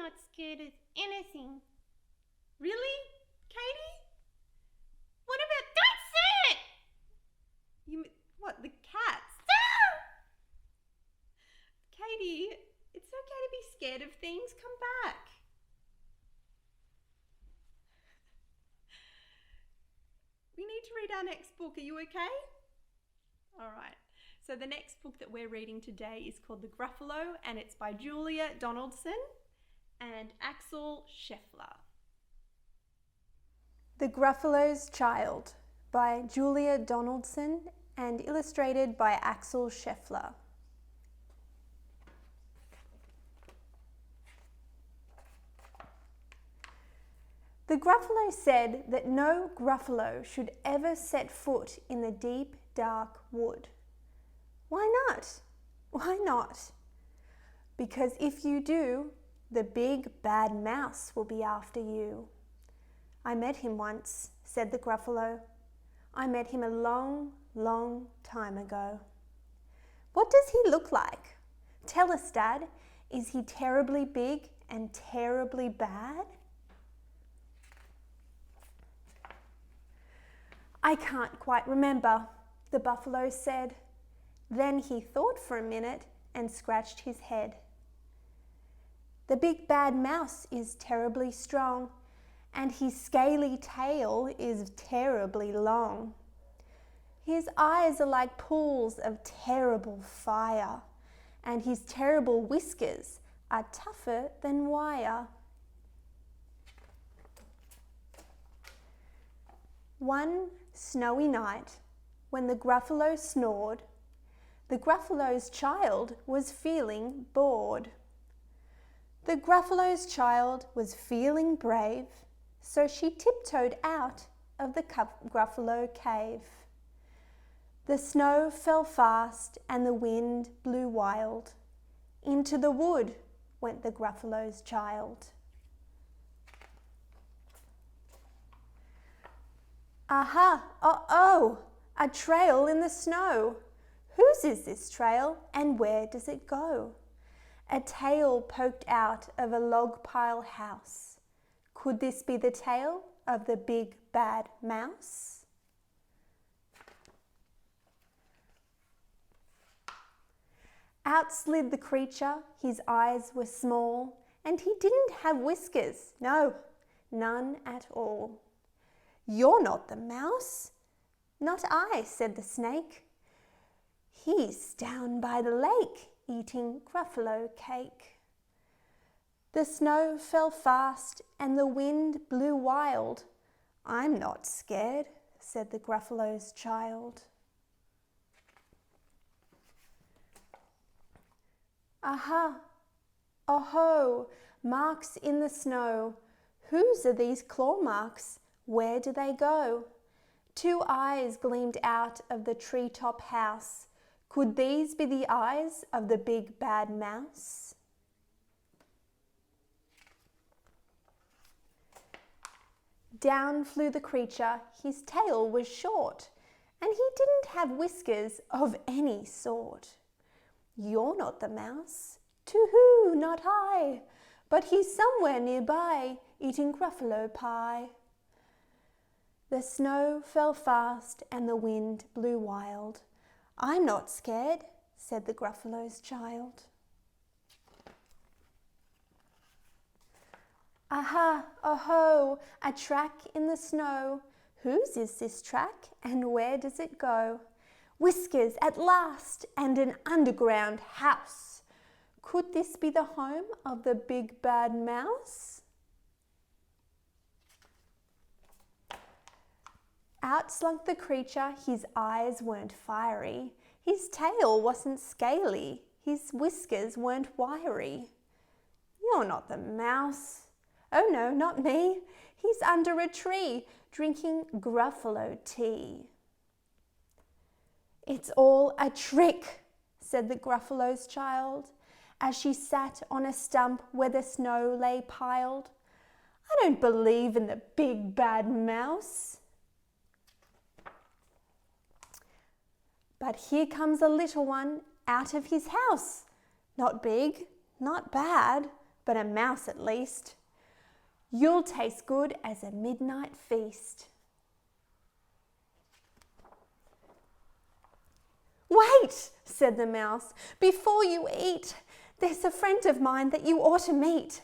not scared of anything. Really, Katie? What about... Don't say it! What, the cats? No! Katie, it's okay to be scared of things. Come back. We need to read our next book. Are you okay? All right. So the next book that we're reading today is called The Gruffalo, and it's by Julia Donaldson and Axel Scheffler. The Gruffalo's Child by Julia Donaldson and illustrated by Axel Scheffler. The Gruffalo said that no Gruffalo should ever set foot in the deep, dark wood. Why not? Why not? Because if you do, the big bad mouse will be after you. I met him once, said the Gruffalo. I met him a long, long time ago. What does he look like? Tell us, Dad. Is he terribly big and terribly bad? I can't quite remember, the buffalo said. Then he thought for a minute and scratched his head. The big bad mouse is terribly strong, and his scaly tail is terribly long. His eyes are like pools of terrible fire, and his terrible whiskers are tougher than wire. One snowy night, when the Gruffalo snored, the Gruffalo's child was feeling bored. The Gruffalo's child was feeling brave, so she tiptoed out of the Gruffalo cave. The snow fell fast and the wind blew wild. Into the wood went the Gruffalo's child. Aha, oh, a trail in the snow. Whose is this trail and where does it go? A tail poked out of a log pile house. Could this be the tail of the big bad mouse? Out slid the creature, his eyes were small, and he didn't have whiskers, no, none at all. You're not the mouse. Not I, said the snake. He's down by the lake, eating Gruffalo cake. The snow fell fast and the wind blew wild. I'm not scared, said the Gruffalo's child. Aha, oh-ho, marks in the snow. Whose are these claw marks? Where do they go? Two eyes gleamed out of the treetop house. Could these be the eyes of the big bad mouse? Down flew the creature, his tail was short, and he didn't have whiskers of any sort. You're not the mouse, to-hoo, not I, but he's somewhere nearby, eating Gruffalo pie. The snow fell fast and the wind blew wild. I'm not scared, said the Gruffalo's child. Aha, oh-ho, a track in the snow. Whose is this track and where does it go? Whiskers at last and an underground house. Could this be the home of the big bad mouse? Out slunk the creature, his eyes weren't fiery, his tail wasn't scaly, his whiskers weren't wiry. You're not the mouse. Oh no, not me. He's under a tree, drinking Gruffalo tea. It's all a trick, said the Gruffalo's child, as she sat on a stump where the snow lay piled. I don't believe in the big bad mouse. But here comes a little one out of his house. Not big, not bad, but a mouse at least. You'll taste good as a midnight feast. Wait, said the mouse, before you eat, there's a friend of mine that you ought to meet.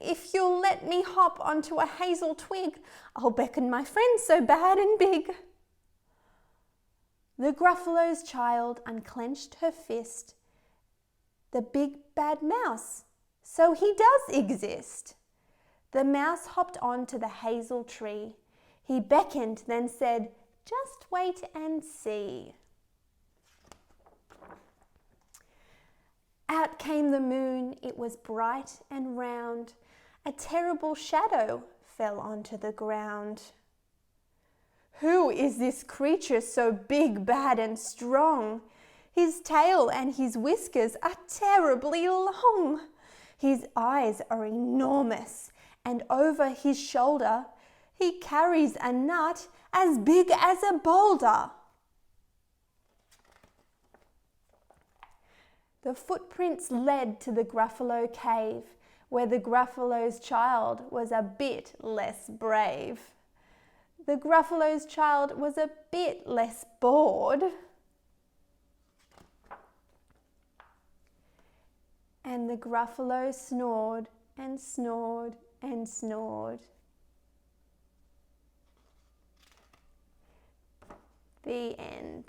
If you'll let me hop onto a hazel twig, I'll beckon my friend so bad and big. The Gruffalo's child unclenched her fist. The big bad mouse, so he does exist. The mouse hopped on to the hazel tree. He beckoned, then said, just wait and see. Out came the moon, it was bright and round. A terrible shadow fell onto the ground. Who is this creature so big, bad and strong? His tail and his whiskers are terribly long. His eyes are enormous, and over his shoulder he carries a nut as big as a boulder. The footprints led to the Gruffalo cave, where the Gruffalo's child was a bit less brave. The Gruffalo's child was a bit less bored. And the Gruffalo snored and snored and snored. The end.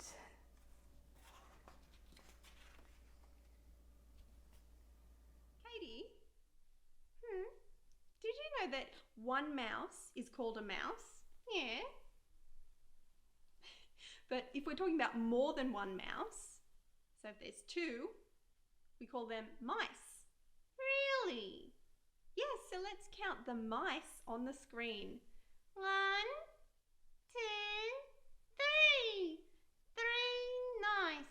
Katie, did you know that one mouse is called a mouse? Yeah. But if we're talking about more than one mouse, so if there's two, we call them mice. Really? Yes, so let's count the mice on the screen. 1, 2, 3. 3 mice.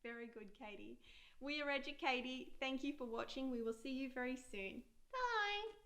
Very good, Katie. We are Edu-Katie. Thank you for watching. We will see you very soon. Bye.